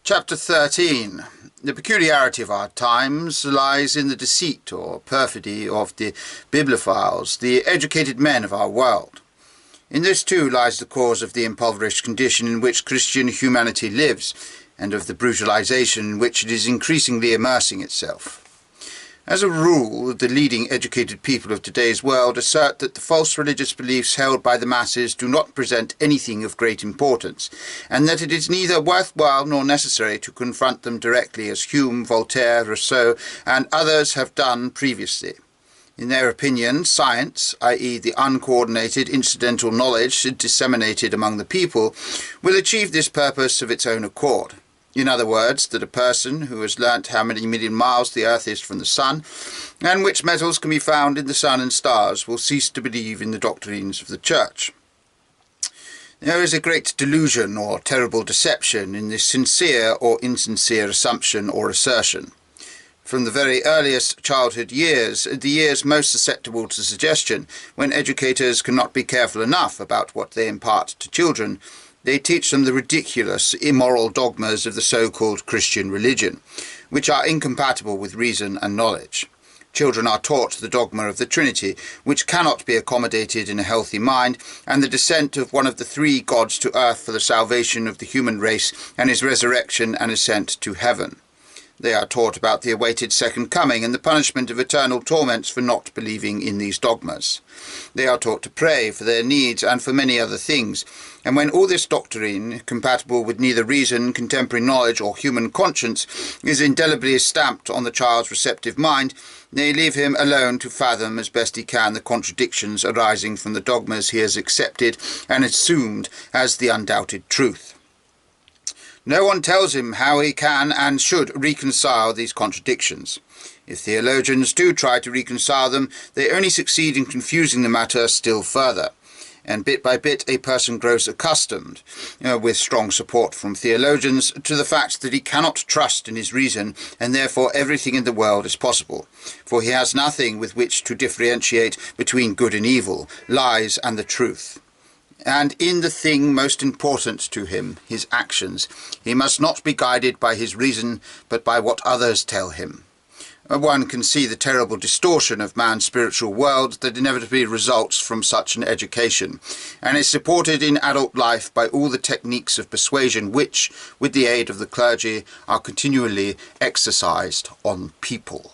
Chapter 13. The peculiarity of our times lies in the deceit or perfidy of the bibliophiles, the educated men of our world. In this too lies the cause of the impoverished condition in which Christian humanity lives, and of the brutalization in which it is increasingly immersing itself. As a rule, the leading educated people of today's world assert that the false religious beliefs held by the masses do not present anything of great importance, and that it is neither worthwhile nor necessary to confront them directly as Hume, Voltaire, Rousseau, and others have done previously. In their opinion, science, i.e. the uncoordinated incidental knowledge disseminated among the people, will achieve this purpose of its own accord. In other words, that a person who has learnt how many million miles the earth is from the sun, and which metals can be found in the sun and stars, will cease to believe in the doctrines of the Church. There is a great delusion or terrible deception in this sincere or insincere assumption or assertion. From the very earliest childhood years, the years most susceptible to suggestion, when educators cannot be careful enough about what they impart to children, they teach them the ridiculous, immoral dogmas of the so-called Christian religion, which are incompatible with reason and knowledge. Children are taught the dogma of the Trinity, which cannot be accommodated in a healthy mind, and the descent of one of the three gods to earth for the salvation of the human race, and his resurrection and ascent to heaven. They are taught about the awaited second coming and the punishment of eternal torments for not believing in these dogmas. They are taught to pray for their needs and for many other things, and when all this doctrine, compatible with neither reason, contemporary knowledge, or human conscience, is indelibly stamped on the child's receptive mind, they leave him alone to fathom as best he can the contradictions arising from the dogmas he has accepted and assumed as the undoubted truth. No one tells him how he can and should reconcile these contradictions. If theologians do try to reconcile them, they only succeed in confusing the matter still further, and bit by bit a person grows accustomed, with strong support from theologians, to the fact that he cannot trust in his reason, and therefore everything in the world is possible, for he has nothing with which to differentiate between good and evil, lies and the truth. And in the thing most important to him, his actions, he must not be guided by his reason, but by what others tell him. One can see the terrible distortion of man's spiritual world that inevitably results from such an education, and is supported in adult life by all the techniques of persuasion which, with the aid of the clergy, are continually exercised on people.